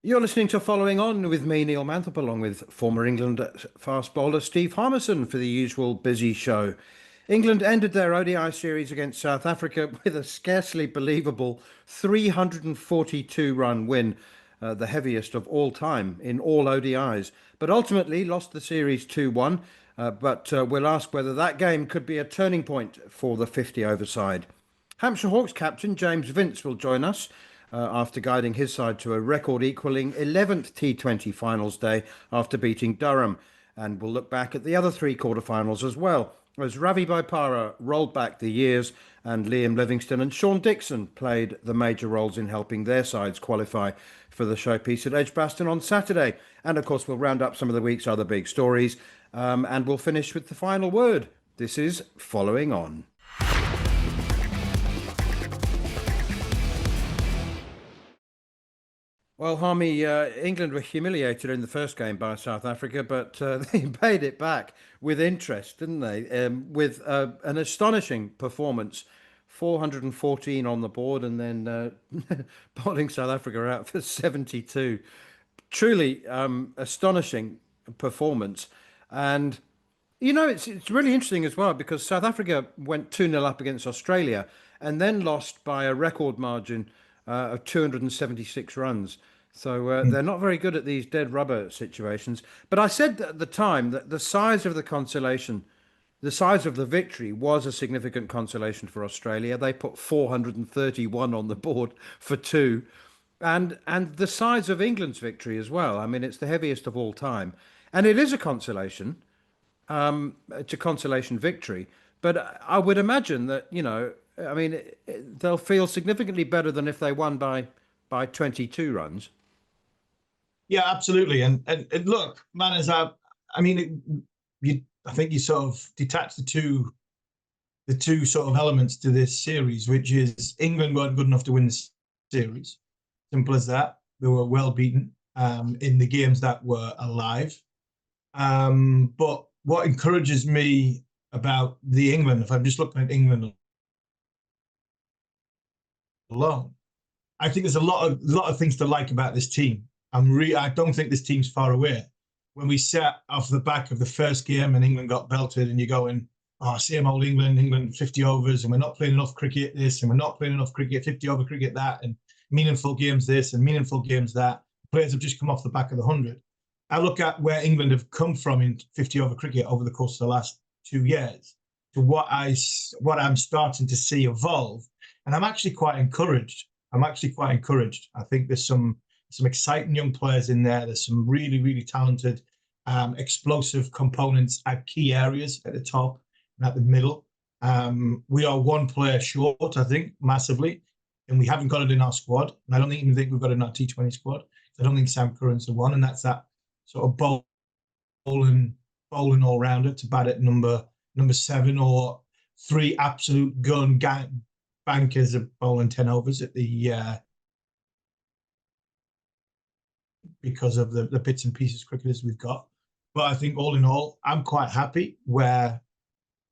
You're listening to Following On with me, Neil Manthorp, along with former England fast bowler Steve Harmison for the usual busy show. England ended their ODI series against South Africa with a scarcely believable 342-run win, the heaviest of all time in all ODIs, but ultimately lost the series 2-1. But we'll ask whether that game could be a turning point for the 50-over side. Hampshire Hawks captain James Vince will join us after guiding his side to a record-equalling 11th T20 Finals day after beating Durham. And we'll look back at the other three quarterfinals as well, as Ravi Bopara rolled back the years and Liam Livingstone and Sean Dixon played the major roles in helping their sides qualify for the showpiece at Edgbaston on Saturday. And of course, we'll round up some of the week's other big stories, and we'll finish with the final word. This is Following On. Well, Harmy, England were humiliated in the first game by South Africa, but they paid it back with interest, didn't they? With an astonishing performance, 414 on the board, and then bowling South Africa out for 72. Truly astonishing performance. And, it's really interesting as well because South Africa went 2-0 up against Australia and then lost by a record margin of 276 runs. So they're not very good at these dead rubber situations. But I said at the time that the size of the consolation, the size of the victory was a significant consolation for Australia. They put 431 on the board for two. And the size of England's victory as well. I mean, it's the heaviest of all time. And it is a consolation. It's a consolation victory. But I would imagine that, I mean, they'll feel significantly better than if they won by 22 runs. Yeah, absolutely. And look, man, I think you sort of detach the two sort of elements to this series, which is England weren't good enough to win the series. Simple as that. They were well beaten in the games that were alive. But what encourages me about the England, if I'm just looking at England alone, I think there's a lot of things to like about this team. I don't think this team's far away. When we set off the back of the first game and England got belted, and you're going, oh, same old England 50 overs, and we're not playing enough cricket this, and we're not playing enough cricket, 50 over cricket that, and meaningful games this and meaningful games that. Players have just come off the back of the 100. I look at where England have come from in 50 over cricket over the course of the last 2 years to what I'm starting to see evolve, and I'm actually quite encouraged. I think there's some exciting young players in there. There's some really, really talented, explosive components at key areas at the top and at the middle. We are one player short, I think, massively, and we haven't got it in our squad. And I don't even think we've got it in our T20 squad. I don't think Sam Curran's the one, and that's that sort of bowling all-rounder to bat at number 7, or 3 absolute gun bankers of bowling 10 overs at the because of the bits and pieces cricketers we've got. But I think all in all, I'm quite happy where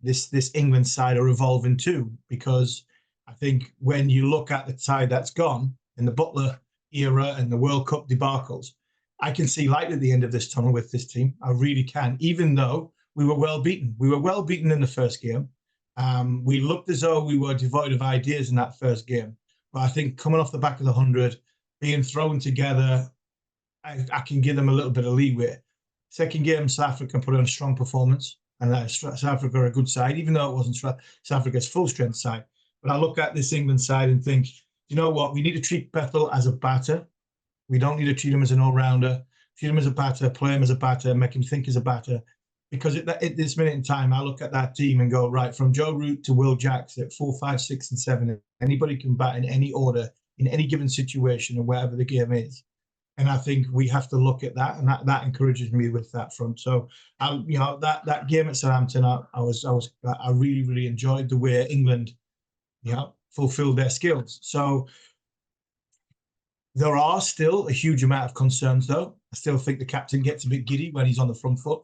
this England side are evolving too, because I think when you look at the side that's gone in the Butler era and the World Cup debacles, I can see light at the end of this tunnel with this team. I really can, even though we were well beaten. We were well beaten in the first game. We looked as though we were devoid of ideas in that first game. But I think coming off the back of the 100, being thrown together, I can give them a little bit of leeway. Second game, South Africa put on a strong performance, and South Africa are a good side, even though it wasn't South Africa's full strength side. But I look at this England side and think, you know what? We need to treat Bethell as a batter. We don't need to treat him as an all-rounder. Treat him as a batter, play him as a batter, make him think as a batter. Because at this minute in time, I look at that team and go, right, from Joe Root to Will Jacks at 4, 5, 6, and 7, anybody can bat in any order, in any given situation, and wherever the game is. And I think we have to look at that, and that encourages me with that front. So, that game at Southampton, I really, really enjoyed the way England, fulfilled their skills. So there are still a huge amount of concerns, though. I still think the captain gets a bit giddy when he's on the front foot.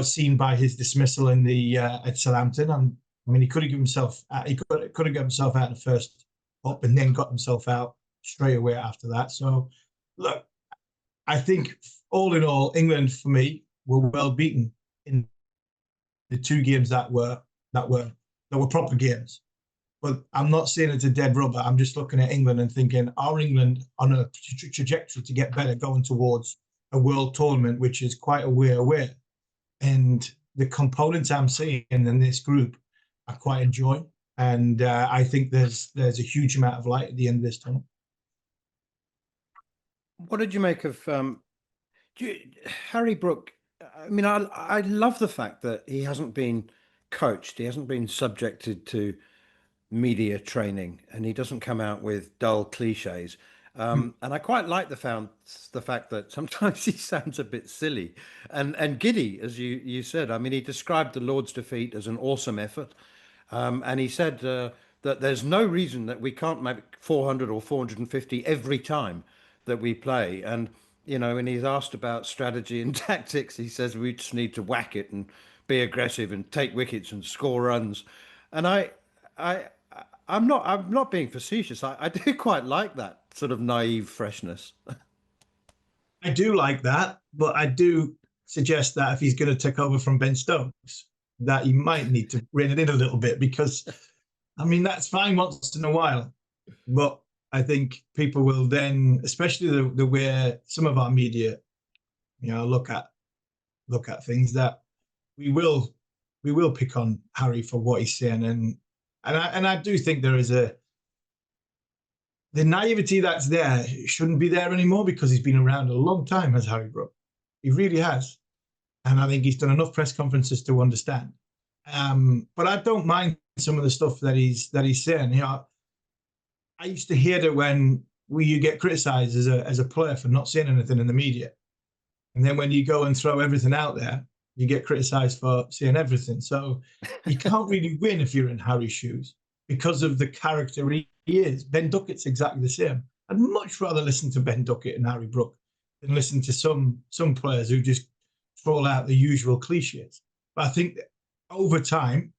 Seen by his dismissal in the at Southampton. I mean, he could have given himself out in the first up and then got himself out straight away after that. So, look, I think all in all, England for me were well beaten in the two games that were that were proper games. But I'm not saying it's a dead rubber. I'm just looking at England and thinking, are England on a trajectory to get better going towards a world tournament, which is quite a way away? And the components I'm seeing in this group, I quite enjoy. And I think there's a huge amount of light at the end of this tunnel. What did you make of Harry Brook? I mean, I love the fact that he hasn't been coached, he hasn't been subjected to media training, and he doesn't come out with dull cliches. And I quite like the fact that sometimes he sounds a bit silly and giddy, as you said. I mean, he described the Lord's defeat as an awesome effort, and he said that there's no reason that we can't make 400 or 450 every time that we play. And when he's asked about strategy and tactics, he says we just need to whack it and be aggressive and take wickets and score runs. And I, I'm not being facetious. I do quite like that sort of naive freshness. I do like that, but I do suggest that if he's going to take over from Ben Stokes, that he might need to rein it in a little bit because, I mean, that's fine once in a while, but I think people will then, especially the way some of our media, look at things, that we will pick on Harry for what he's saying, and I do think there is the naivety that's there shouldn't be there anymore because he's been around a long time as Harry Brook. He really has. And I think he's done enough press conferences to understand. But I don't mind some of the stuff that he's saying. I used to hear that when you get criticised as a player for not saying anything in the media. And then when you go and throw everything out there, you get criticised for saying everything. So you can't really win if you're in Harry's shoes because of the character he is. Ben Duckett's exactly the same. I'd much rather listen to Ben Duckett and Harry Brook than listen to some players who just troll out the usual cliches. But I think that over time,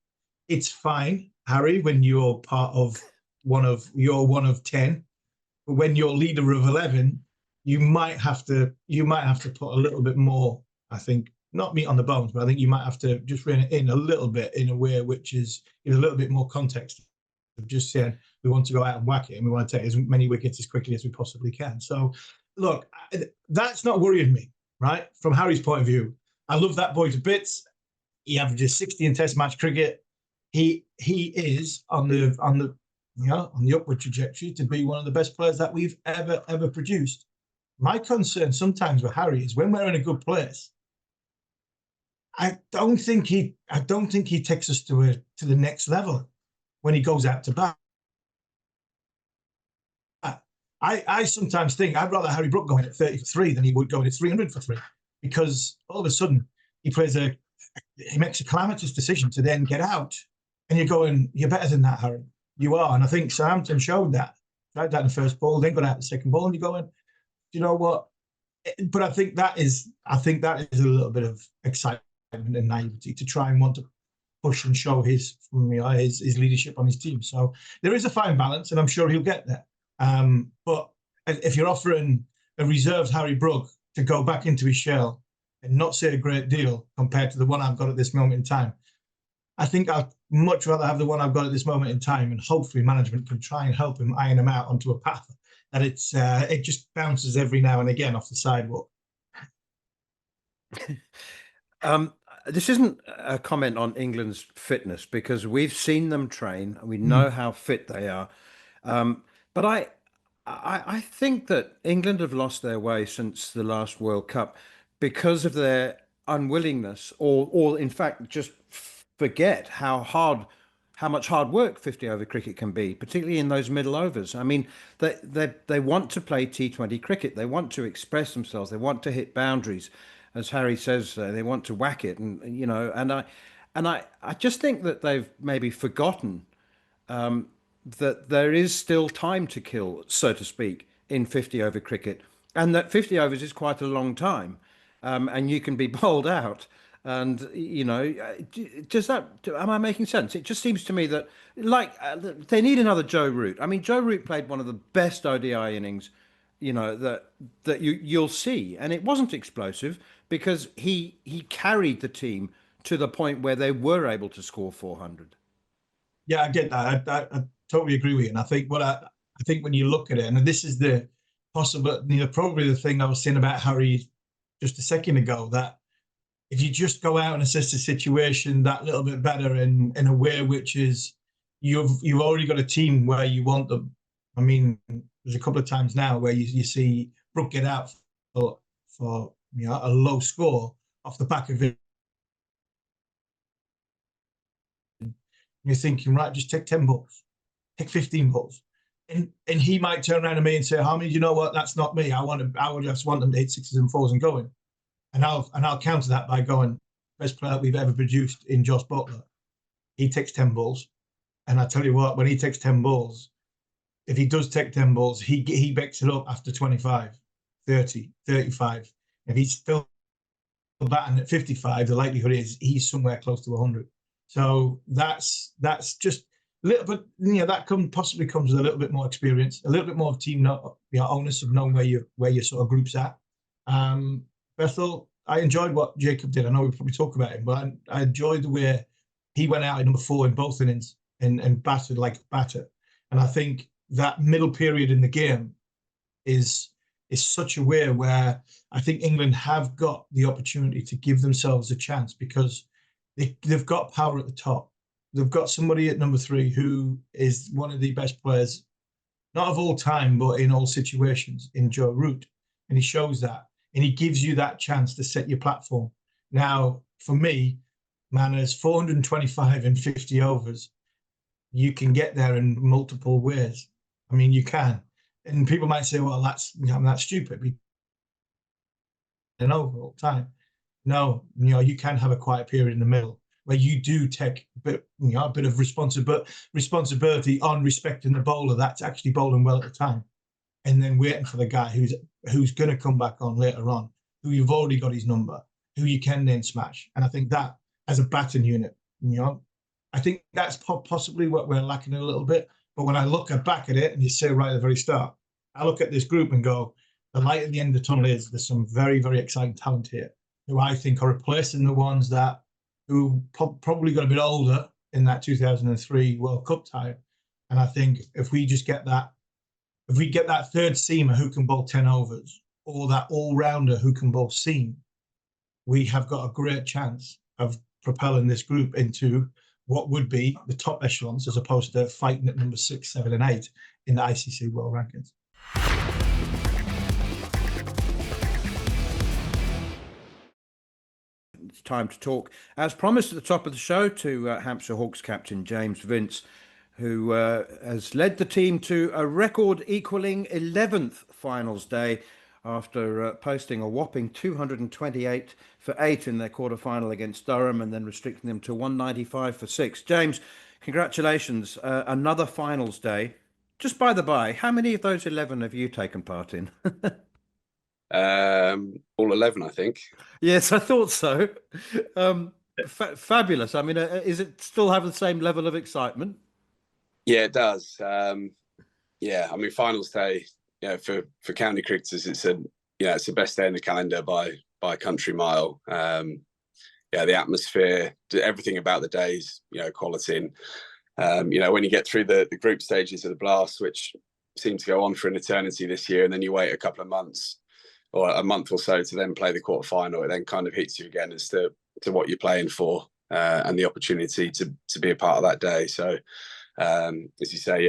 it's fine, Harry, when you're part of one of 10. But when you're leader of 11, you might have to put a little bit more, I think, not meat on the bones, but I think you might have to just rein it in a little bit in a way which is a little bit more context of just saying we want to go out and whack it and we want to take as many wickets as quickly as we possibly can. So, look, that's not worrying me, right? From Harry's point of view, I love that boy to bits. He averages 60 in Test match cricket. He is on the upward trajectory to be one of the best players that we've ever produced. My concern sometimes with Harry is when we're in a good place, I don't think he takes us to the next level when he goes out to bat. I sometimes think I'd rather Harry Brook go in at 30 for 3 than he would go in at 300 for 3 because all of a sudden he makes a calamitous decision to then get out, and you're going, you're better than that, Harry. You are, and I think Southampton showed that. Tried that in the first ball, then got out the second ball, and you're going, you know what? But I think that is a little bit of excitement and naivety to try and want to push and show his leadership on his team. So there is a fine balance, and I'm sure he'll get there. But if you're offering a reserved Harry Brook to go back into his shell and not say a great deal compared to the one I've got at this moment in time, I think I'd much rather have the one I've got at this moment in time, and hopefully management can try and help him iron him out onto a path that it just bounces every now and again off the sidewalk. This isn't a comment on England's fitness because we've seen them train and we know how fit they are. But I think that England have lost their way since the last World Cup because of their unwillingness, or in fact, just forget how much hard work 50 over cricket can be, particularly in those middle overs. I mean, they want to play T20 cricket. They want to express themselves. They want to hit boundaries, as Harry says. They want to whack it, and I just think that they've maybe forgotten that there is still time to kill, so to speak, in 50 over cricket, and that 50 overs is quite a long time, and you can be bowled out. And does that? Am I making sense? It just seems to me that they need another Joe Root. I mean, Joe Root played one of the best ODI innings you know, that you'll see. And it wasn't explosive because he carried the team to the point where they were able to score 400. Yeah, I get that. I totally agree with you. And I think I think when you look at it, and this is the possible, probably the thing I was saying about Harry just a second ago, that if you just go out and assess the situation that little bit better in a way which is you've already got a team where you want them. I mean, there's a couple of times now where you see Brook get out for a low score off the back of it. You're thinking, right, just take 10 balls, take 15 balls. And he might turn around to me and say, Harmony, you know what? That's not me. I would just want them to hit sixes and fours and going. And I'll counter that by going, best player we've ever produced in Josh Butler. He takes 10 balls. And I tell you what, when he takes 10 balls, if he does take 10 balls, he backs it up after 25, 30, 35. If he's still batting at 55, the likelihood is he's somewhere close to 100. So that's just a little bit, that possibly comes with a little bit more experience, a little bit more of team onus of knowing where your sort of group's at. Bethell, I enjoyed what Jacob did. I know we probably talk about him, but I enjoyed the way he went out in number 4 in both innings and battered like a batter. And I think that middle period in the game is such a way where I think England have got the opportunity to give themselves a chance, because they've got power at the top. They've got somebody at number 3 who is one of the best players, not of all time, but in all situations, in Joe Root. And he shows that. And he gives you that chance to set your platform. Now, for me, man, as 425 and 50 overs, you can get there in multiple ways. I mean, you can. And people might say, well, that's stupid. An over all time. No, you can have a quiet period in the middle where you do take a bit of responsibility on respecting the bowler that's actually bowling well at the time, and then waiting for the guy who's going to come back on later on, who you've already got his number, who you can then smash. And I think that as a batting unit, I think that's possibly what we're lacking a little bit. But when I look back at it, and you say right at the very start, I look at this group and go, the light at the end of the tunnel is there's some very, very exciting talent here who I think are replacing the ones who probably got a bit older in that 2003 World Cup time. And I think if we get that third seamer who can bowl 10 overs, or that all-rounder who can bowl seam, we have got a great chance of propelling this group into what would be the top echelons, as opposed to fighting at number 6, 7, and 8 in the ICC World Rankings. It's time to talk, as promised at the top of the show, to Hampshire Hawks captain James Vince, who has led the team to a record-equalling 11th finals day after posting a whopping 228 for 8 in their quarter-final against Durham, and then restricting them to 195 for 6. James, congratulations. Another finals day. Just by the by, how many of those 11 have you taken part in? All 11, I think. Yes, I thought so. Fabulous. I mean, is it still have the same level of excitement? Yeah, it does. Yeah, I mean, finals day, for county cricketers, it's the best day in the calendar by a country mile. The atmosphere, everything about the days, quality. And when you get through the group stages of the Blast, which seem to go on for an eternity this year, and then you wait a couple of months or a month or so to then play the quarterfinal, it then kind of hits you again as to what you're playing for, and the opportunity to be a part of that day. So, as you say,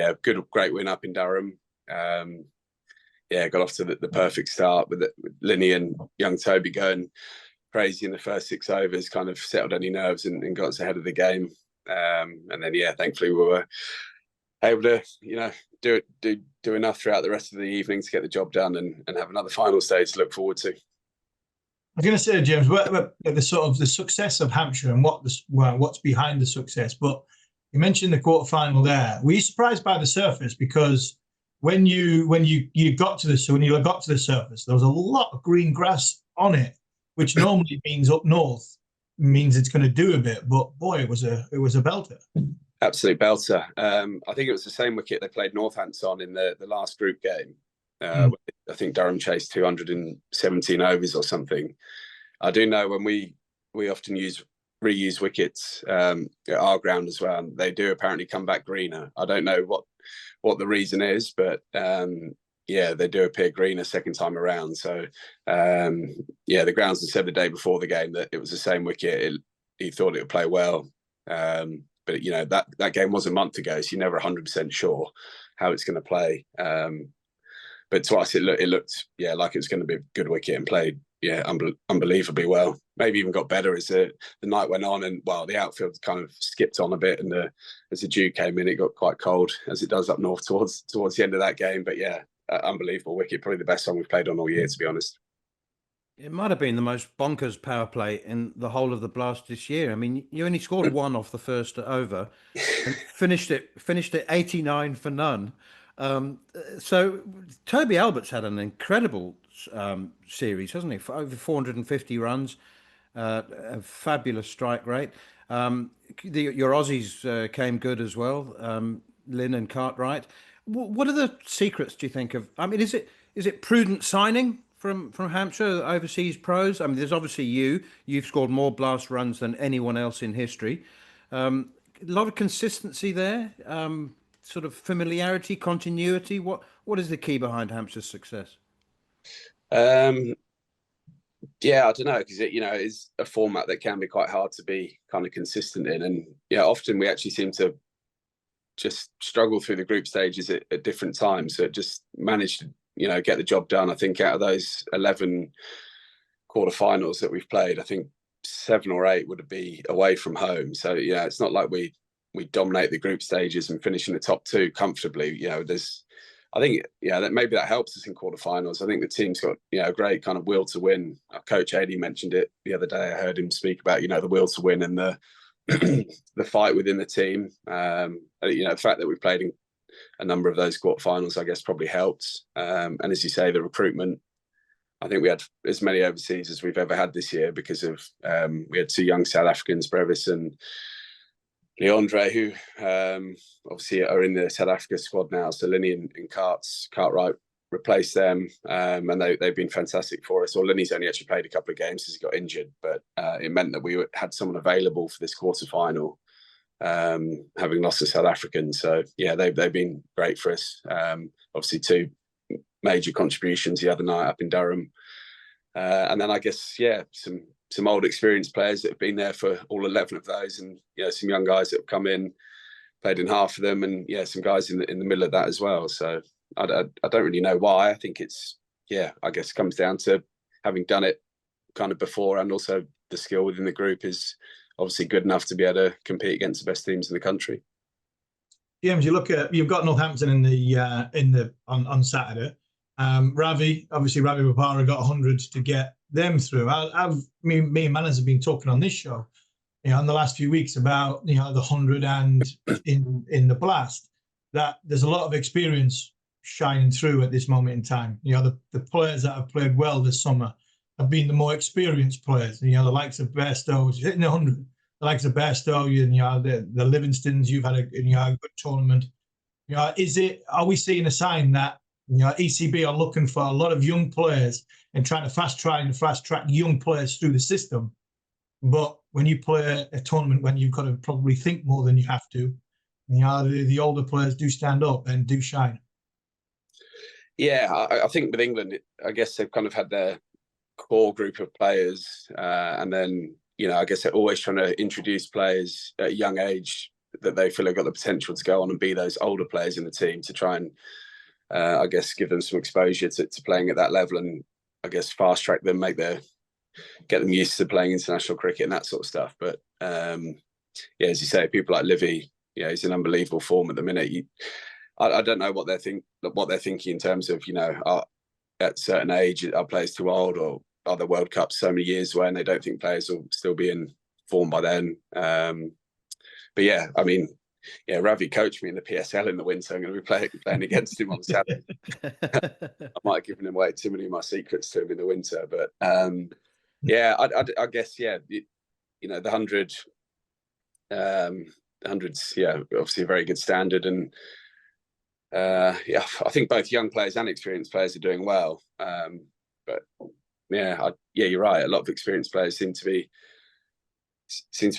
great win up in Durham. Got off to the perfect start with Linny and young Toby going crazy in the first 6 overs, kind of settled any nerves and got us ahead of the game. And then, thankfully we were able to, do enough throughout the rest of the evening to get the job done and have another final stage to look forward to. I was going to say, James, the success of Hampshire and what's behind the success. But you mentioned the quarterfinal there. Were you surprised by the surface? Because when you got to the surface, there was a lot of green grass on it, which normally means up north means it's going to do a bit. But boy, it was a belter. Absolute belter. I think it was the same wicket they played Northants on in the last group game. I think Durham chased 217 overs or something. I do know when we often reuse wickets at our ground as well, and they do apparently come back greener. I don't know what the reason is, but yeah, they do appear greener second time around. So yeah, the groundsman said the day before the game that it was the same wicket. He thought it would play well, but you know that game was a month ago, so you're never 100% sure how it's going to play. But to us, it looked yeah like it was going to be a good wicket, and played unbelievably well. Maybe even got better as the night went on, and well, the outfield kind of skipped on a bit, and as the dew came in, it got quite cold as it does up north towards the end of that game. But yeah, unbelievable wicket, probably the best one we've played on all year, to be honest. It might have been the most bonkers power play in the whole of the Blast this year. I mean, you only scored one off the first over, and finished it 89 for none. So Toby Albert's had an incredible series, hasn't he? For over 450 runs, a fabulous strike rate. Your Aussies came good as well, Lynn and Cartwright. What are the secrets, do you think, of? I mean, is it prudent signing from Hampshire, overseas pros? I mean, there's obviously you've scored more Blast runs than anyone else in history. A lot of consistency there, sort of familiarity, continuity. What is the key behind Hampshire's success? Yeah, I don't know, because it's a format that can be quite hard to be kind of consistent in, and yeah, often we actually seem to just struggle through the group stages at different times. So it just managed to get the job done. I think out of those 11 quarterfinals that we've played, I think 7 or 8 would be away from home. So it's not like we dominate the group stages and finish in the top 2 comfortably. I think that maybe that helps us in quarterfinals. I think the team's got a great kind of will to win. Our coach Adi mentioned it the other day. I heard him speak about the will to win and the the fight within the team. The fact that we've played in a number of those quarterfinals, I guess, probably helps. And as you say, the recruitment. I think we had as many overseas as we've ever had this year because of we had 2 young South Africans, Brevis and Leandre, who obviously are in the South Africa squad now. So Linny and Cartwright replaced them, and they've been fantastic for us. Or Linny's only actually played a couple of games because he got injured, but it meant that we had someone available for this quarterfinal, having lost the South African. So yeah, they've been great for us. Obviously 2 major contributions the other night up in Durham, and then I guess some old experienced players that have been there for all 11 of those, and some young guys that have come in, played in half of them, and some guys in the middle of that as well. So I don't really know why. I think it's I guess it comes down to having done it kind of before, and also the skill within the group is obviously good enough to be able to compete against the best teams in the country. James, you've got Northampton on Saturday. Ravi Bopara got 100 to get them through. Me and Manners have been talking on this show, in the last few weeks about the 100 and in the Blast, that there's a lot of experience shining through at this moment in time. The players that have played well this summer have been the more experienced players. The likes of Bairstow hitting 100, the likes of Bairstow, the Livingstons. You've had a good tournament. Are we seeing a sign that ECB are looking for a lot of young players and trying to fast track young players through the system? But when you play a tournament, when you've got to probably think more than you have to, the older players do stand up and do shine. Yeah, I think with England, I guess they've kind of had their core group of players, and then I guess they're always trying to introduce players at a young age that they feel have got the potential to go on and be those older players in the team, to try and I guess give them some exposure to playing at that level, and I guess fast track them, get them used to playing international cricket and that sort of stuff. But as you say, people like Livy, he's in unbelievable form at the minute. I don't know what they're thinking in terms of at a certain age are players too old, or are the World Cups so many years away and they don't think players will still be in form by then. But yeah, I mean, Ravi coached me in the PSL in the winter. I'm going to be playing against him on Saturday. I might have given away too many of my secrets to him in the winter, but I guess the 100, 100's obviously a very good standard, and Yeah, I think both young players and experienced players are doing well. But yeah, you're right. A lot of experienced players seem to be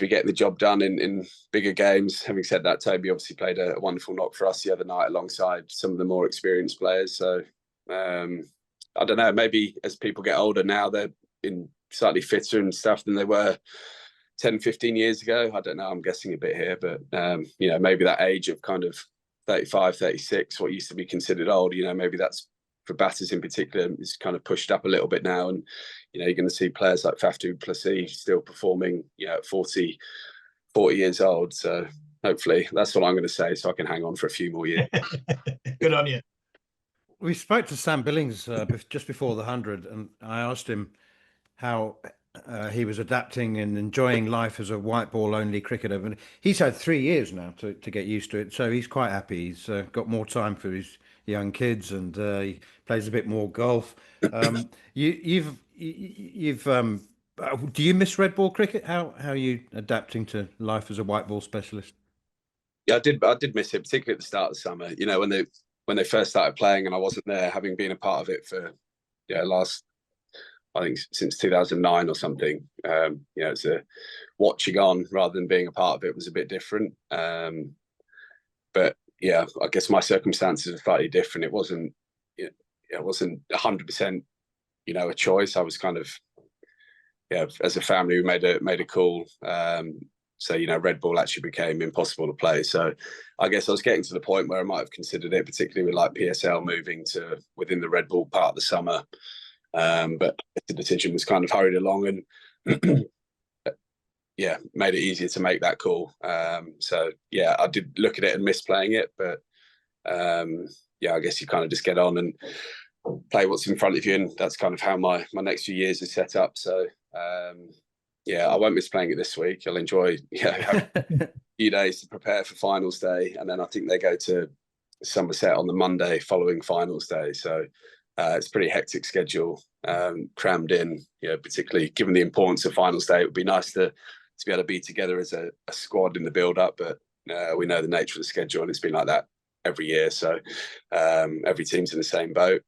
getting the job done in bigger games. Having said that, Toby obviously played a wonderful knock for us the other night alongside some of the more experienced players. So I don't know, maybe as people get older now, they're in slightly fitter and stuff than they were 10, 15 years ago. I don't know, I'm guessing a bit here, but maybe that age of kind of 35, 36, what used to be considered old, maybe that's, for batters in particular, is kind of pushed up a little bit now. And you're going to see players like Faf du Plessis still performing at 40 years old. So hopefully that's what I'm going to say, so I can hang on for a few more years. Good on you. We spoke to Sam Billings just before the 100, and I asked him how he was adapting and enjoying life as a white ball only cricketer. And he's had 3 years now to get used to it, so he's quite happy. He's got more time for his young kids, and he plays a bit more golf. Do you miss red ball cricket? How are you adapting to life as a white ball specialist? Yeah, I did miss it, particularly at the start of the summer. When they first started playing, and I wasn't there, having been a part of it for I think since 2009 or something. It's a watching on rather than being a part of it was a bit different. But yeah, I guess my circumstances are slightly different. It wasn't 100%, a choice. I was kind of, as a family, we made a call. So, red ball actually became impossible to play. So I guess I was getting to the point where I might have considered it, particularly with like PSL moving to within the red ball part of the summer. But the decision was kind of hurried along and made it easier to make that call. So yeah, I did look at it and miss playing it, but I guess you kind of just get on and play what's in front of you, and that's kind of how my next few years is set up. So I won't miss playing it this week. I'll enjoy having a few days to prepare for finals day, and then I think they go to Somerset on the Monday following finals day. So it's a pretty hectic schedule, crammed in. Particularly given the importance of finals day, it would be nice to be able to be together as a squad in the build-up. But we know the nature of the schedule, and it's been like that every year. So every team's in the same boat.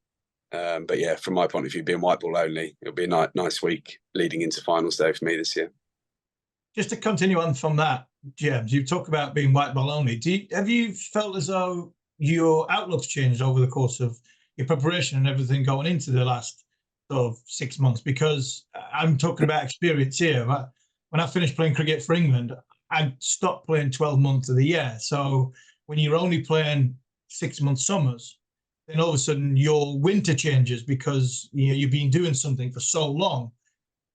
But yeah, from my point of view, being white ball only, it'll be a nice week leading into finals day for me this year. Just to continue on from that, James, you talk about being white ball only. Have you felt as though your outlook's changed over the course of your preparation and everything going into the last sort of 6 months? Because I'm talking about experience here. When I finished playing cricket for England, I stopped playing 12 months of the year. So when you're only playing 6 month summers, then all of a sudden your winter changes because you've been doing something for so long.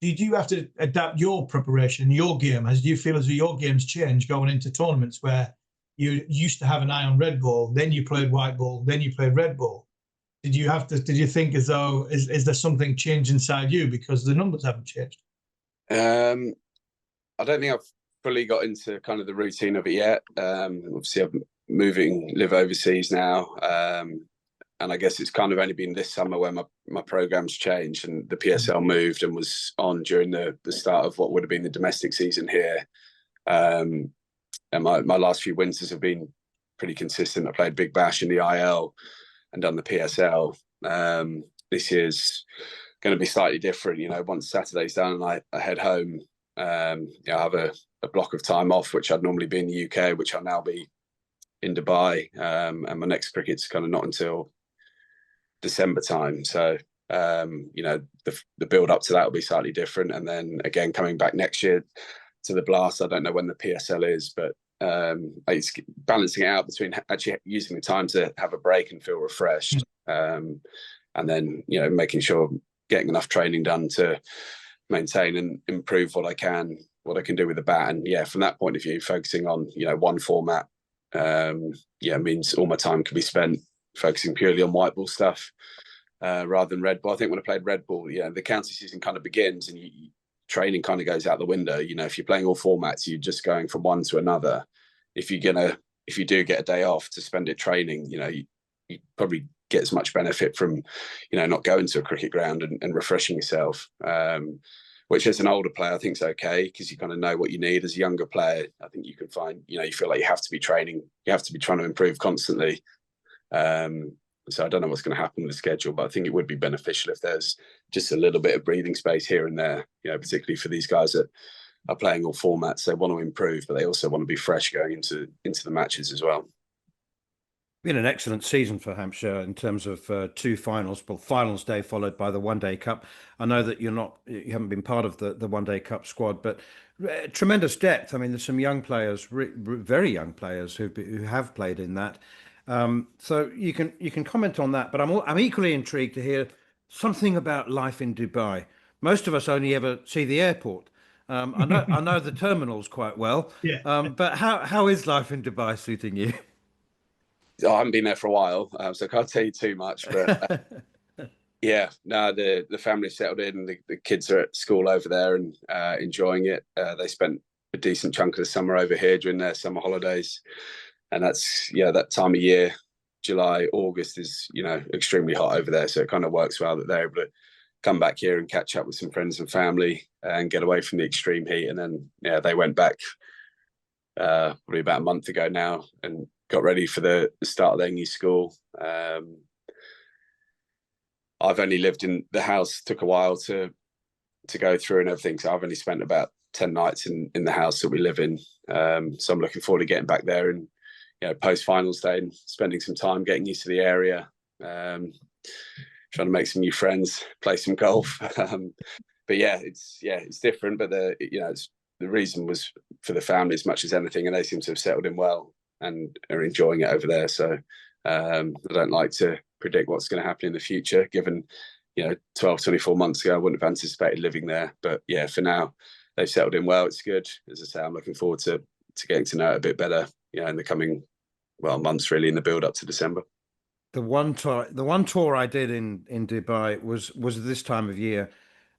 Did you have to adapt your preparation, your game? Do you feel as though your game's changed going into tournaments where you used to have an eye on red ball, then you played white ball, then you played red ball? Did you think as though, is there something changed inside you because the numbers haven't changed? I don't think I've fully got into kind of the routine of it yet. Obviously, I'm live overseas now. And I guess it's kind of only been this summer where my program's changed and the PSL moved and was on during the start of what would have been the domestic season here. And my last few winters have been pretty consistent. I played Big Bash in the IL and done the PSL. This year's going to be slightly different. Once Saturday's done and I head home, I have a block of time off, which I'd normally be in the UK, which I'll now be in Dubai. And my next cricket's kind of not until December time. So, the build up to that will be slightly different. And then again, coming back next year to the Blast, I don't know when the PSL is, but it's balancing it out between actually using the time to have a break and feel refreshed. And then, making sure getting enough training done to maintain and improve what I can do with the bat. And yeah, from that point of view, focusing on, one format, means all my time can be spent focusing purely on white ball stuff rather than red ball. I think when I played red ball, the county season kind of begins and training kind of goes out the window. If you're playing all formats, you're just going from one to another. If you do get a day off to spend it training, you probably get as much benefit from, not going to a cricket ground and refreshing yourself. Which as an older player, I think is okay because you kind of know what you need. As a younger player, I think you can find, you feel like you have to be training, you have to be trying to improve constantly. So I don't know what's going to happen with the schedule, but I think it would be beneficial if there's just a little bit of breathing space here and there, particularly for these guys that are playing all formats. They want to improve, but they also want to be fresh going into the matches as well. Been an excellent season for Hampshire in terms of 2 finals. Well, finals day followed by the One Day Cup. I know that you haven't been part of the One Day Cup squad, but tremendous depth. I mean, there's some young players, very young players who have played in that. So you can comment on that. But I'm equally intrigued to hear something about life in Dubai. Most of us only ever see the airport. I know the terminals quite well. Yeah. But how is life in Dubai suiting you? I haven't been there for a while, so I can't tell you too much. But yeah, no, the family settled in. The kids are at school over there and enjoying it. They spent a decent chunk of the summer over here during their summer holidays, and that's that time of year. July, August is extremely hot over there, so it kind of works well that they're able to come back here and catch up with some friends and family and get away from the extreme heat. And then they went back probably about a month ago now and got ready for the start of their new school. I've only lived in the house, took a while to go through and everything. So I've only spent about 10 nights in the house that we live in. So I'm looking forward to getting back there and, post finals day and spending some time getting used to the area, trying to make some new friends, play some golf. But it's different. But the reason was for the family as much as anything, and they seem to have settled in well and are enjoying it over there. So I don't like to predict what's going to happen in the future, given 12, 24 months ago I wouldn't have anticipated living there. But for now they've settled in well. It's good. As I say, I'm looking forward to getting to know it a bit better in the coming months, really, in the build up to December. The one tour I did in Dubai was this time of year,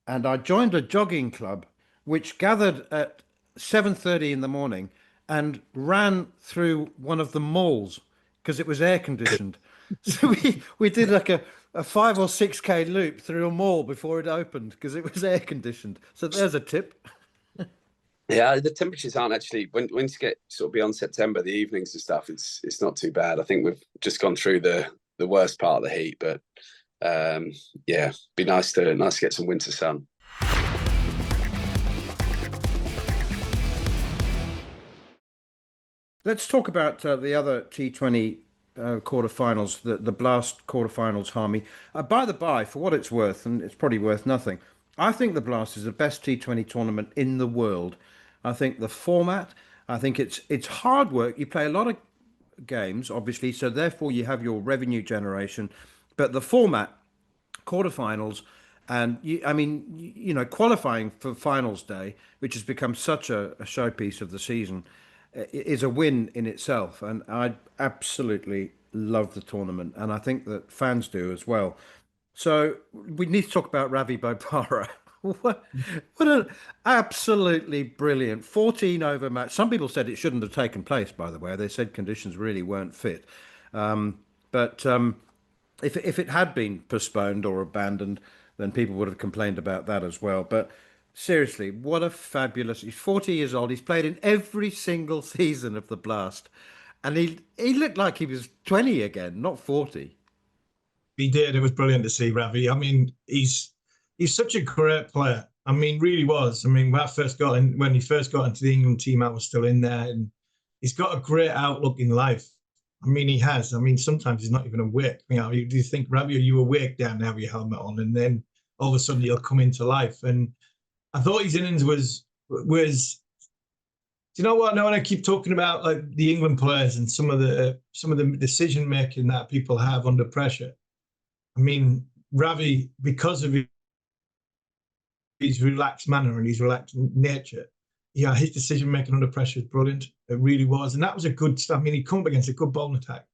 and I joined a jogging club which gathered at 7:30 in the morning and ran through one of the malls because it was air conditioned. So we did like a 5 or 6K loop through a mall before it opened because it was air conditioned. So there's a tip. Yeah, the temperatures aren't actually, when you get sort of beyond September, the evenings and stuff, it's not too bad. I think we've just gone through the worst part of the heat, but be nice to get some winter sun. Let's talk about the other T20 quarterfinals, the Blast quarterfinals, Harmy. By the by, for what it's worth, and it's probably worth nothing, I think the Blast is the best T20 tournament in the world. I think the format, I think it's hard work. You play a lot of games, obviously, so therefore you have your revenue generation. But the format, quarterfinals, and qualifying for finals day, which has become such a showpiece of the season, is a win in itself. And I absolutely love the tournament, and I think that fans do as well. So we need to talk about Ravi Bopara. What an absolutely brilliant 14 over match. Some people said it shouldn't have taken place, by the way. They said conditions really weren't fit. But if it had been postponed or abandoned, then people would have complained about that as well. But seriously, what a fabulous... He's 40 years old. He's played in every single season of the Blast. And he looked like he was 20 again, not 40. He did. It was brilliant to see Ravi. I mean, he's such a great player. I mean, really was. I mean, when he first got into the England team, I was still in there, and he's got a great outlook in life. I mean, he has. I mean, sometimes he's not even awake. Do you think, Ravi, are you awake down there with your helmet on? And then all of a sudden he'll come into life. And I thought his innings was. Do you know what? I know when I keep talking about like the England players and some of the decision making that people have under pressure. I mean, Ravi, because of his relaxed manner and his relaxed nature, his decision making under pressure is brilliant. It really was, and that was a good stuff. I mean, he come up against a good bowling attack.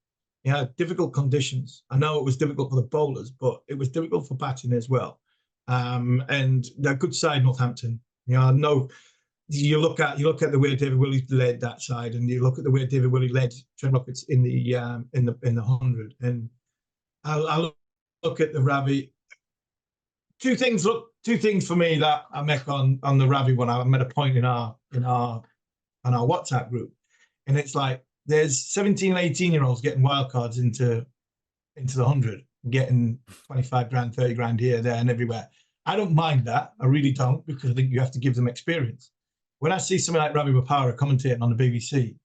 He had difficult conditions. I know it was difficult for the bowlers, but it was difficult for batting as well. And they're a good side, Northampton. I know you look at the way David Willey led that side, and you look at the way David Willey led Trent Rockets in the 100. And I look at the Ravi. Two things for me that I make on the Ravi one. I made a point in our WhatsApp group, and it's like there's 17 and 18-year-olds getting wildcards into into the 100, getting 25 grand, 30 grand here, there, and everywhere. I don't mind that. I really don't, because I think you have to give them experience. When I see somebody like Ravi Bopara commentating on the BBC,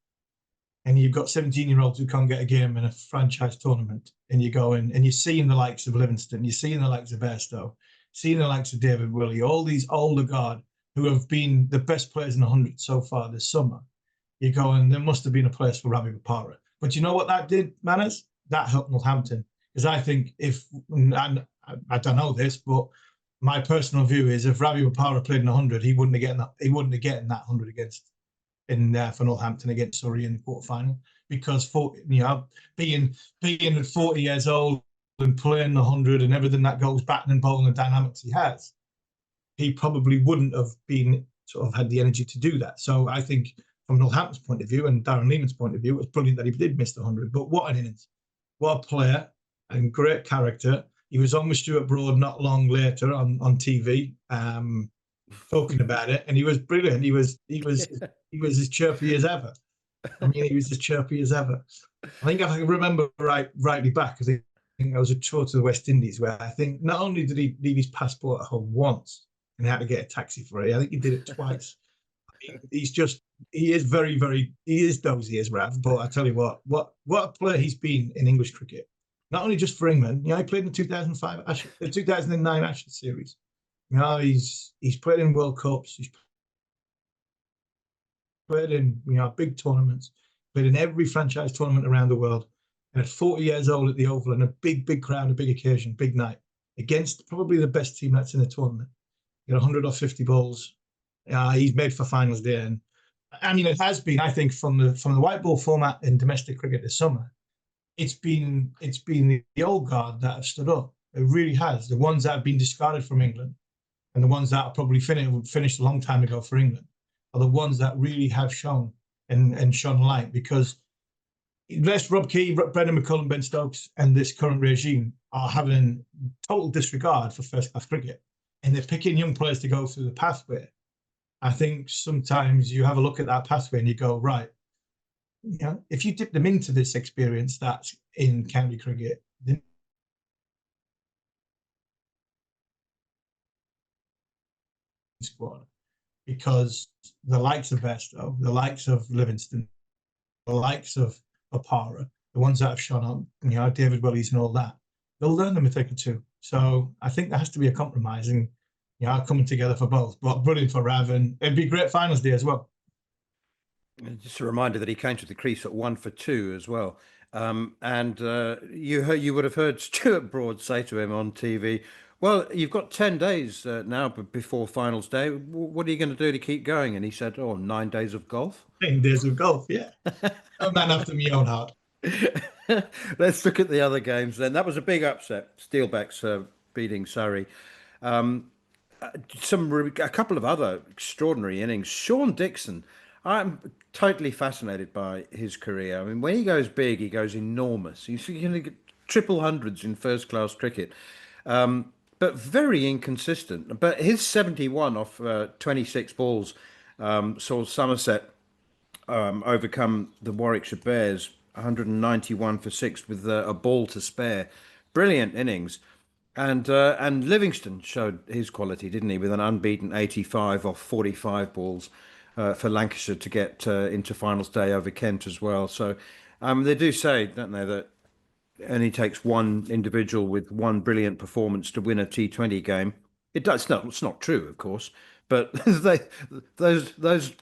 and you've got 17-year-olds who can't get a game in a franchise tournament, and you go in and you're seeing the likes of Livingston, you're seeing the likes of Bairstow, seeing the likes of David Willey, all these older guard who have been the best players in the 100 so far this summer, you're going, there must have been a place for Ravi Bopara. But you know what that did, Manners? That helped Northampton. Because I think and I don't know this, but my personal view is if Ravi Bopara played in 100, he wouldn't have gotten that 100 against in there for Northampton against Surrey in the quarterfinal. Because being at 40 years old and playing the 100 and everything that goes batting and bowling, the dynamics he has, he probably wouldn't have been had the energy to do that. So I think from Northampton's point of view and Darren Lehman's point of view, it was brilliant that he did miss the 100. But what an innings, what a player and great character. He was on with Stuart Broad not long later on TV, talking about it, and he was brilliant. He was as chirpy as ever. I mean, he was as chirpy as ever. I think if I can remember rightly back, because I think I was a tour to the West Indies where I think not only did he leave his passport at home once and had to get a taxi for it, I think he did it twice. I mean, he is very, very, he is dozy as Rav, but I tell you what a player he's been in English cricket. Not only just for England, he played in the 2009 Ashes series. He's played in World Cups. He's played in big tournaments. Played in every franchise tournament around the world. And at 40 years old at the Oval, and a big crowd, a big occasion, big night against probably the best team that's in the tournament. 100 or 50 balls. He's made for finals day, and I mean it has been. I think from the white ball format in domestic cricket this summer, it's been the old guard that have stood up. It really has. The ones that have been discarded from England, and the ones that are probably finished a long time ago for England, are the ones that really have shown and shone light. Because unless Rob Key, Brendan McCullum, Ben Stokes, and this current regime are having total disregard for first-class cricket, and they're picking young players to go through the pathway, I think sometimes you have a look at that pathway and you go, right, if you dip them into this experience that's in county cricket, then squad, because the likes of Bairstow, the likes of Livingston, the likes of Bopara, the ones that have shone up, David Willys and all that, they'll learn them a thing or two. So I think there has to be a compromise, and coming together for both. But brilliant for Rav, and it'd be a great finals day as well. Just a reminder that he came to the crease at 1 for 2 as well. You would have heard Stuart Broad say to him on TV, well, you've got 10 days now before finals day. What are you going to do to keep going? And he said, 9 days of golf. 10 days of golf, yeah. A man after my own heart. Let's look at the other games then. That was a big upset. Steelbacks beating Surrey. A couple of other extraordinary innings. Sean Dixon, I'm totally fascinated by his career. I mean, when he goes big, he goes enormous. He's going to get triple hundreds in first-class cricket, but very inconsistent. But his 71 off 26 balls saw Somerset overcome the Warwickshire Bears 191 for 6 with a ball to spare. Brilliant innings. And Livingston showed his quality, didn't he, with an unbeaten 85 off 45 balls for Lancashire to get into finals day over Kent as well. So they do say, don't they, that it only takes one individual with one brilliant performance to win a T20 game. It does. No, it's not true, of course, but those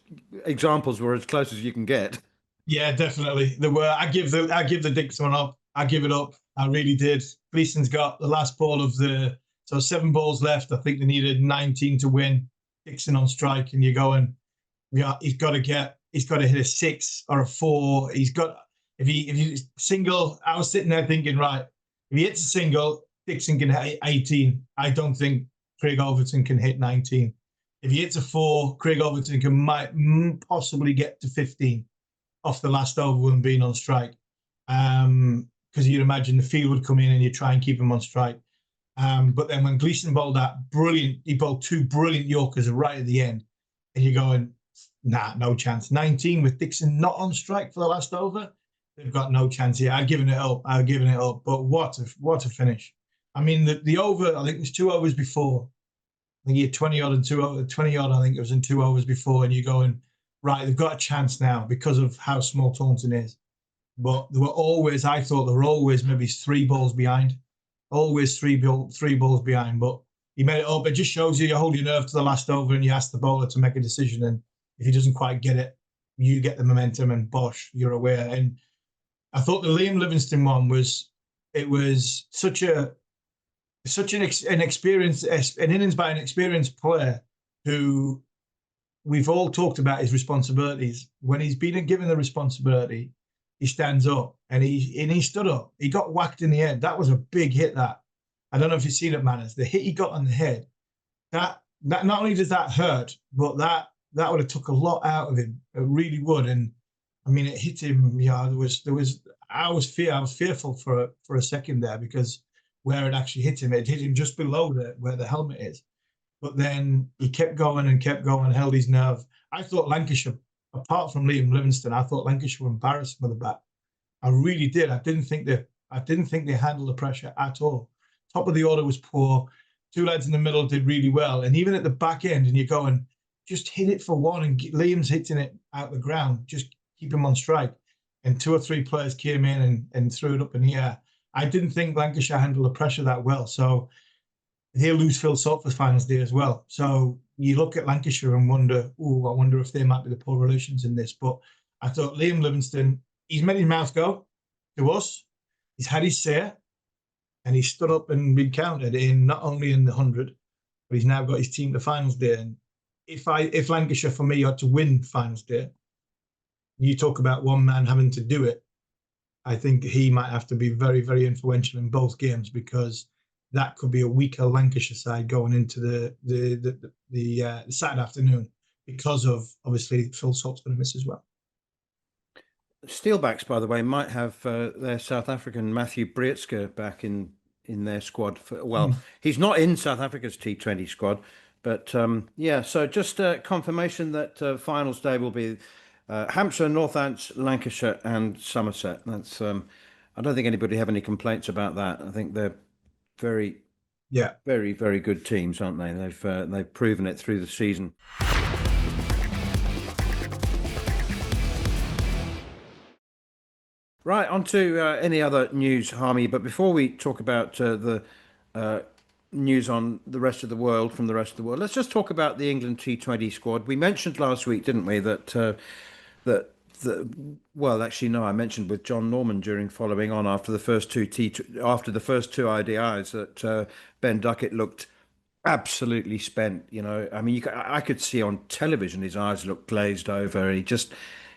examples were as close as you can get. Yeah, definitely. There were. I give the Dixon one up. I give it up. I really did. Gleeson's got the last ball of so 7 balls left. I think they needed 19 to win. Dixon on strike, and you're going, he's got to hit a 6 or a 4. If he single, I was sitting there thinking, right, if he hits a single, Dixon can hit 18. I don't think Craig Overton can hit 19. If he hits a 4, Craig Overton might possibly get to 15 off the last over with him being on strike. Because you'd imagine the field would come in and you try and keep him on strike. But then when Gleeson bowled he bowled 2 brilliant Yorkers right at the end. And you're going, nah, no chance. 19 with Dixon not on strike for the last over. they've got no chance here. I've given it up. But what a finish! I mean, the over. I think it was 2 overs before. I think he had 20 odd and 20 odd. I think it was in 2 overs before, and you're going right. They've got a chance now because of how small Taunton is. But they were always. I thought they were always maybe 3 balls behind. Always three balls behind. But he made it up. It just shows you hold your nerve to the last over, and you ask the bowler to make a decision. And if he doesn't quite get it, you get the momentum, and bosh, you're aware. And I thought the Liam Livingstone one was such an experience, an innings by an experienced player who we've all talked about his responsibilities. When he's been given the responsibility, he stands up, and he stood up. He got whacked in the head. That was a big hit. That I don't know if you've seen it, Manners. The hit he got on the head. That not only does that hurt, but that would have took a lot out of him. It really would. And I mean, it hit him. Yeah, I was fearful for a second there, because where it actually hit him just below where the helmet is. But then he kept going, held his nerve. I thought Lancashire, apart from Liam Livingstone, I thought Lancashire were embarrassed with the bat. I really did. I didn't think they handled the pressure at all. Top of the order was poor. 2 lads in the middle did really well. And even at the back end, and you're going, just hit it for one, and Liam's hitting it out the ground. Just keep him on strike. And 2 or 3 players came in and threw it up in the air. I didn't think Lancashire handled the pressure that well. So he'll lose Phil Salt for finals day as well. So you look at Lancashire and wonder, I wonder if they might be the poor relations in this. But I thought Liam Livingstone, he's made his mouth go to us. He's had his say, and he stood up and been counted in, not only in the 100, but he's now got his team to finals day. And if Lancashire, for me, had to win finals day, you talk about one man having to do it, I think he might have to be very, very influential in both games, because that could be a weaker Lancashire side going into the Saturday afternoon, because of, obviously, Phil Salt's going to miss as well. Steelbacks, by the way, might have their South African Matthew Brietzke back in their squad. He's not in South Africa's T20 squad, but yeah. So just confirmation that finals day will be Hampshire, Northants, Lancashire, and Somerset. That's I don't think anybody have any complaints about that. I think they're very, very good teams, aren't they? They've proven it through the season. Right, on to any other news, Harmy. But before we talk about the news on the rest of the world, from the rest of the world, let's just talk about the England T20 squad. We mentioned last week, didn't we, well, actually, no, I mentioned with John Norman following on after the first two IDIs that Ben Duckett looked absolutely spent. You know, I mean, I could see on television his eyes looked glazed over.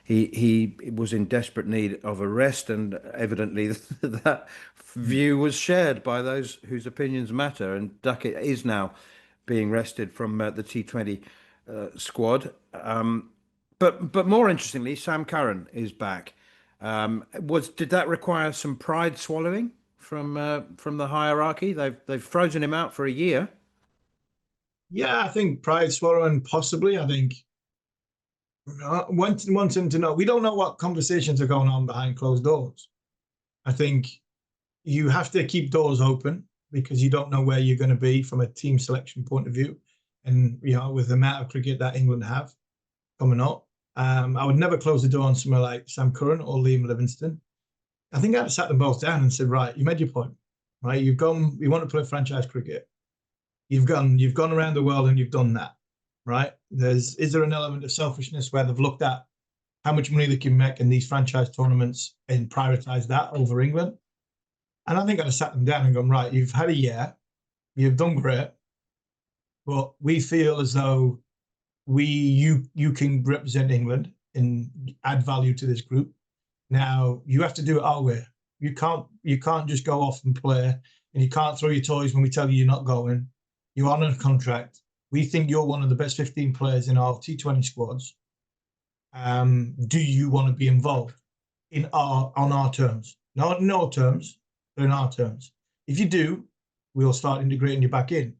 He was in desperate need of a rest, and evidently that view was shared by those whose opinions matter. And Duckett is now being rested from the T20 squad. But more interestingly, Sam Curran is back. Did that require some pride swallowing from the hierarchy? They've frozen him out for a year. Yeah, I think pride swallowing, possibly. I think want him to know. We don't know what conversations are going on behind closed doors. I think you have to keep doors open, because you don't know where you're going to be from a team selection point of view, and with the amount of cricket that England have coming up. I would never close the door on someone like Sam Curran or Liam Livingstone. I think I'd have sat them both down and said, right, you made your point, right? You want to play franchise cricket. You've gone around the world and you've done that, right? Is there an element of selfishness where they've looked at how much money they can make in these franchise tournaments and prioritize that over England? And I think I'd have sat them down and gone, right, you've had a year, you've done great, but we feel as though you can represent England and add value to this group. Now you have to do it our way. You can't just go off and play, and you can't throw your toys when we tell you you're not going. You're on a contract. We think you're one of the best 15 players in our T20 squads. Do you want to be involved on our terms? Not in our terms, but in our terms. If you do, we'll start integrating you back in.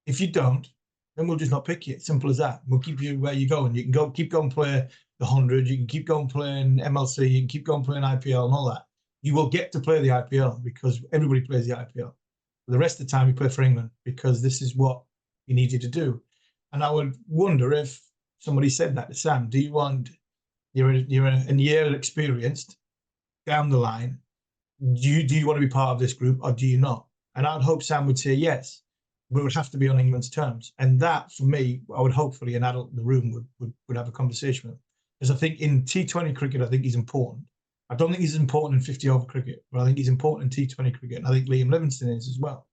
If you don't, then we'll just not pick you. Simple as that. We'll keep you where you're going. You can keep going play the 100. You can keep going playing MLC. You can keep going playing IPL and all that. You will get to play the IPL because everybody plays the IPL. For the rest of the time, you play for England because this is what you need you to do. And I would wonder if somebody said that to Sam. Do you want, you're a year experienced down the line, do you want to be part of this group or do you not? And I'd hope Sam would say yes, but it would have to be on England's terms. And that, for me, I would hopefully an adult in the room would have a conversation with him. Because I think in T20 cricket, I think he's important. I don't think he's important in 50-over cricket, but I think he's important in T20 cricket. And I think Liam Livingstone is as well.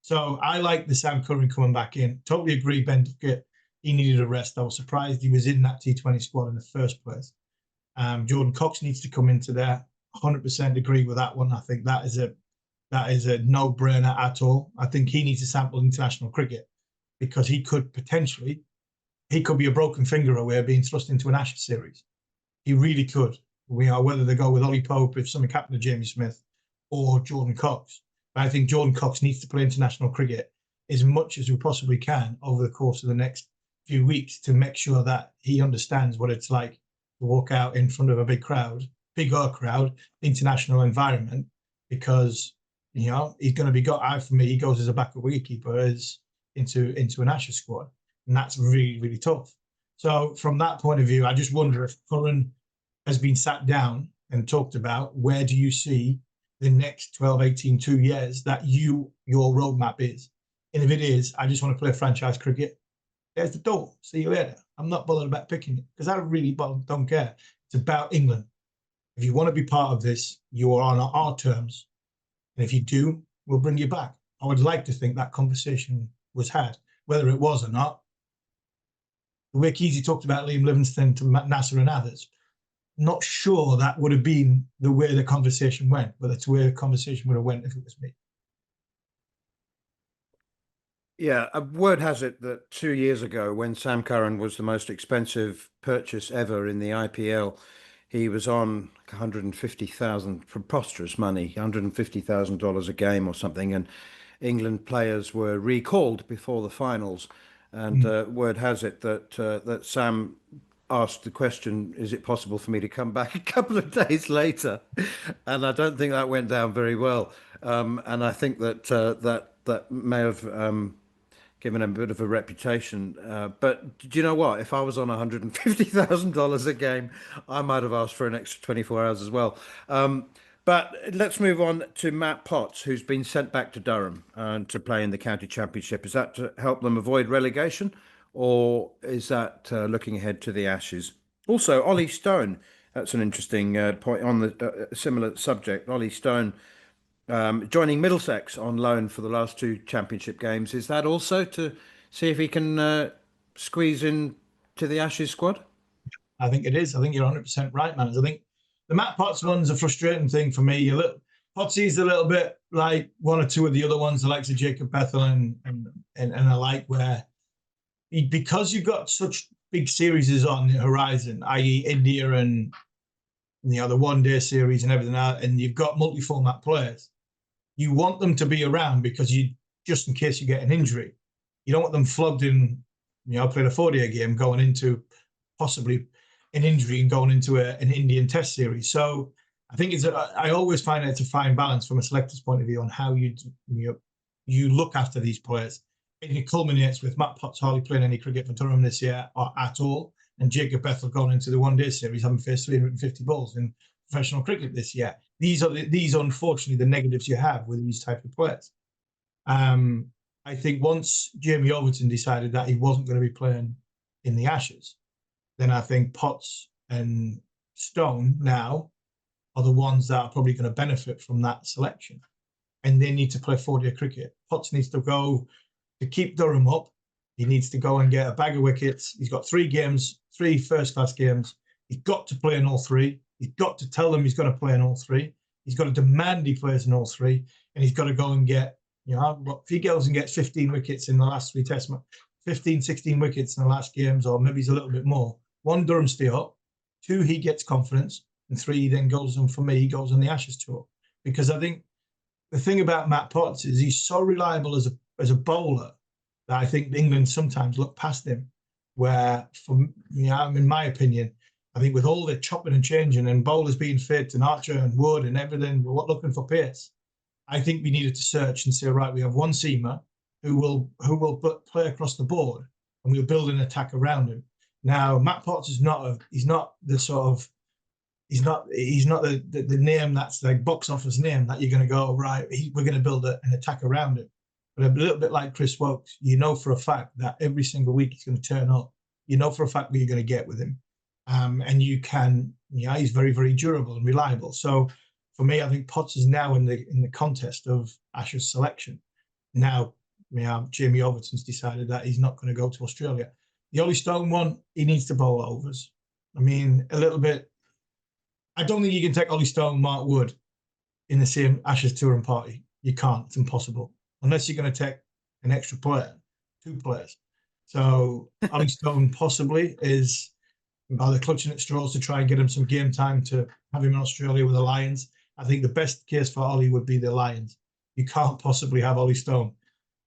So I like the Sam Curran coming back in. Totally agree, Ben Duckett. He needed a rest. I was surprised he was in that T20 squad in the first place. Jordan Cox needs to come into there. 100% agree with that one. I think that is a no-brainer at all. I think he needs to sample international cricket because he could be a broken finger away being thrust into an Ashes series. He really could. Whether they go with Ollie Pope, if something happened to Jamie Smith, or Jordan Cox. But I think Jordan Cox needs to play international cricket as much as we possibly can over the course of the next few weeks to make sure that he understands what it's like to walk out in front of a bigger crowd, international environment, because he's going to be for me. He goes as a backup wicketkeeper into an Ashes squad, and that's really, really tough. So from that point of view, I just wonder if Curran has been sat down and talked about where do you see the next 12, 18, 2 years that your roadmap is. And if it is, I just want to play franchise cricket, there's the door. See you later. I'm not bothered about picking it because I really don't care. It's about England. If you want to be part of this, you are on our terms. And if you do, we'll bring you back. I would like to think that conversation was had, whether it was or not. The way Keezy talked about Liam Livingstone to Nasser and others, not sure that would have been the way the conversation went, but that's where the conversation would have went if it was me. Yeah, word has it that 2 years ago, when Sam Curran was the most expensive purchase ever in the IPL, he was on 150,000, preposterous money, $150,000 a game or something, and England players were recalled before the finals. And word has it that Sam asked the question, is it possible for me to come back a couple of days later? And I don't think that went down very well. And I think that that may have given him a bit of a reputation. But do you know what? If I was on $150,000 a game, I might have asked for an extra 24 hours as well. But let's move on to Matt Potts, who's been sent back to Durham to play in the county championship. Is that to help them avoid relegation, or is that looking ahead to the Ashes? Also, Ollie Stone, that's an interesting point on the similar subject. Ollie Stone joining Middlesex on loan for the last 2 championship games. Is that also to see if he can squeeze in to the Ashes squad? I think it is. I think you're 100% right, man. I think the Matt Potts one's a frustrating thing for me. Potsy's a little bit like one or two of the other ones, the likes of Jacob Bethell and the like, where because you've got such big series on the horizon, i.e. India and the one-day series and everything else, and you've got multi-format players, you want them to be around because just in case you get an injury, you don't want them flogged in, playing a 4-day game, going into possibly an injury and going into an Indian test series. So I think I always find it's a fine balance from a selector's point of view on how you look after these players. It culminates with Matt Potts hardly playing any cricket for Durham this year or at all, and Jacob Bethell going into the one-day series, having faced 350 balls in professional cricket this year. These are unfortunately the negatives you have with these type of players. I think once Jamie Overton decided that he wasn't going to be playing in the Ashes, then I think Potts and Stone now are the ones that are probably going to benefit from that selection. And they need to play 4-day cricket. Potts needs to go to keep Durham up. He needs to go and get a bag of wickets. He's got 3 games, 3 first-class games. He's got to play in all 3. He's got to tell them he's going to play in all 3. He's got to demand he plays in all 3. And he's got to go and get, if he goes and gets 15 wickets in the last 3 test matches, 15, 16 wickets in the last games, or maybe he's a little bit more. 1, Durham stay up. 2, he gets confidence. And 3, he then goes on, for me, he goes on the Ashes tour. Because I think the thing about Matt Potts is he's so reliable as a bowler that I think England sometimes look past him. Where, from in my opinion, I think with all the chopping and changing and bowlers being fit and Archer and Wood and everything, we're looking for pace. I think we needed to search and say, right, we have one seamer who will play across the board, and we'll build an attack around him. Now, Matt Potts is not he's not the name that's like box office name that you're going to go, right, we're going to build an attack around him. But a little bit like Chris Woakes, you know for a fact that every single week he's going to turn up. You know for a fact what you're going to get with him. And you can, he's very, very durable and reliable. So for me, I think Potts is now in the contest of Ashes selection. Now, Jamie Overton's decided that he's not going to go to Australia. The Ollie Stone one, he needs to bowl overs. I mean, a little bit. I don't think you can take Ollie Stone, Mark Wood in the same Ashes touring party. You can't. It's impossible. Unless you're going to take an extra player, 2 players. So Ollie Stone possibly is either clutching at straws to try and get him some game time to have him in Australia with the Lions. I think the best case for Ollie would be the Lions. You can't possibly have Ollie Stone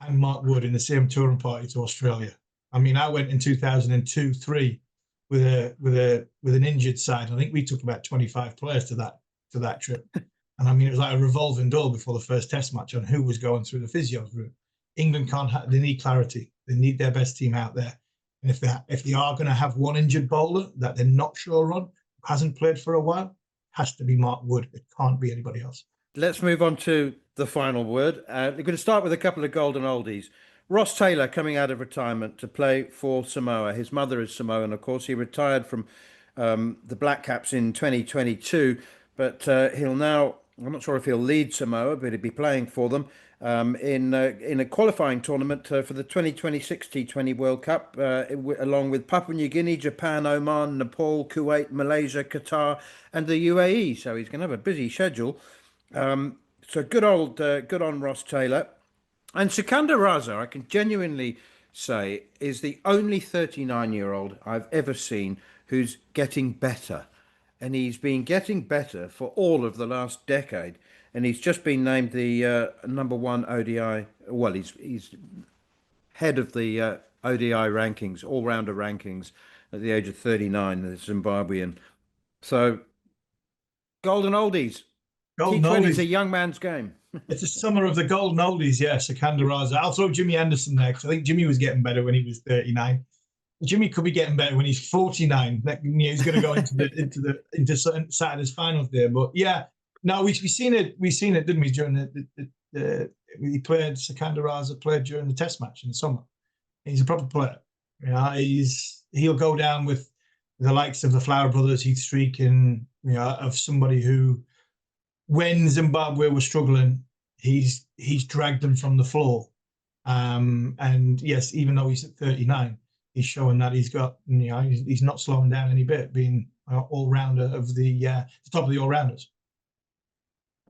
and Mark Wood in the same touring party to Australia. I mean, I went in 2002-03 with an injured side. I think we took about 25 players to that trip. And I mean, it was like a revolving door before the first Test match on who was going through the physio's route. England they need clarity. They need their best team out there. And if they are going to have one injured bowler that they're not sure on, who hasn't played for a while, it has to be Mark Wood. It can't be anybody else. Let's move on to the final word. We're going to start with a couple of golden oldies. Ross Taylor coming out of retirement to play for Samoa. His mother is Samoan, of course. He retired from the Black Caps in 2022, but he'll now, I'm not sure if he'll lead Samoa, but he'll be playing for them in a qualifying tournament for the 2026 T20 World Cup, along with Papua New Guinea, Japan, Oman, Nepal, Kuwait, Malaysia, Qatar, and the UAE. So he's going to have a busy schedule. So good on Ross Taylor. And Sikandar Raza, I can genuinely say, is the only 39-year-old I've ever seen who's getting better. And he's been getting better for all of the last decade. And he's just been named the #1 ODI. Well, he's head of the ODI rankings, all-rounder rankings, at the age of 39, the Zimbabwean. So, golden oldies. T20 is a young man's game. It's a summer of the golden oldies, yeah, Sikandar Raza. I'll throw Jimmy Anderson next. I think Jimmy was getting better when he was 39. Jimmy could be getting better when he's 49. He's going to go into Saturday's finals there. But yeah, no, we've seen it, didn't we? During Sikandar Raza played during the Test match in the summer. He's a proper player. He'll go down with the likes of the Flower Brothers, Heath Streak, and of somebody who, when Zimbabwe was struggling, he's dragged them from the floor. And yes, even though he's at 39, he's showing that he's got, he's not slowing down any bit, being all-rounder of the top of the all-rounders.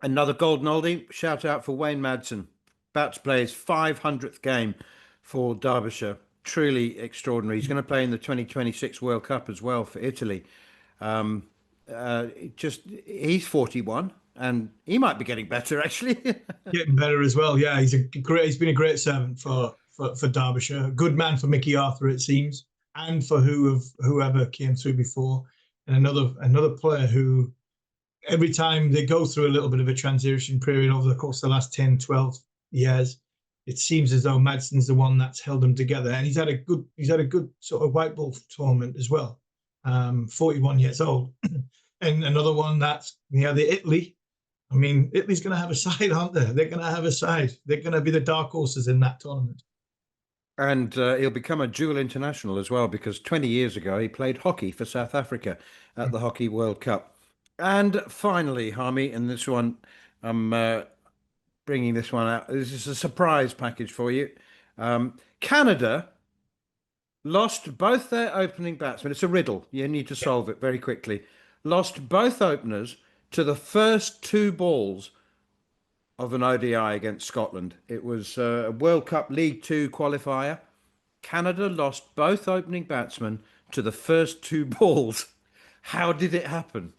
Another golden oldie, shout out for Wayne Madsen. About to play his 500th game for Derbyshire. Truly extraordinary. He's going to play in the 2026 World Cup as well for Italy. He's 41. And he might be getting better, actually. Getting better as well. Yeah, he's been a great servant for Derbyshire. A good man for Mickey Arthur, it seems, and for whoever came through before. And another player who, every time they go through a little bit of a transition period over the course of the last 10, 12 years, it seems as though Madsen's the one that's held them together. And he's had a good sort of white ball tournament as well. 41 years old. And another one that's the Italy. I mean, Italy's going to have a side, aren't they? They're going to have a side. They're going to be the dark horses in that tournament. And he'll become a dual international as well, because 20 years ago he played hockey for South Africa at the Hockey World Cup. And finally, Harmy, and this one, I'm bringing this one out. This is a surprise package for you. Canada lost both their opening batsmen. It's a riddle. You need to solve it very quickly. Lost both openers to the first 2 balls of an ODI against Scotland. It was a World Cup League 2 qualifier. Canada lost both opening batsmen to the first 2 balls. How did it happen?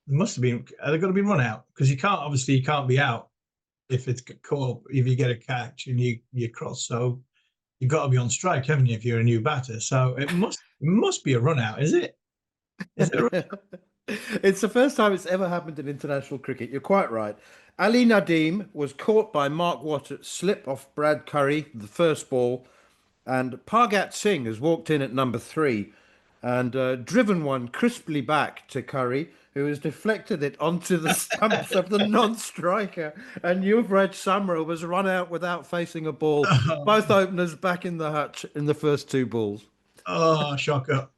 It must have been, they've got to be run out, because you can't be out if it's caught, if you get a catch and you cross. So you've got to be on strike, haven't you, if you're a new batter? So it must be a run out, is it? Is it a run? It's the first time it's ever happened in international cricket. You're quite right. Ali Nadeem was caught by Mark Watt at slip off Brad Curry, the first ball, and Pargat Singh has walked in at number 3 and driven one crisply back to Curry, who has deflected it onto the stumps of the non-striker. And Yuvraj Samra was run out without facing a ball. Both openers back in the hutch in the first 2 balls. Oh, shocker.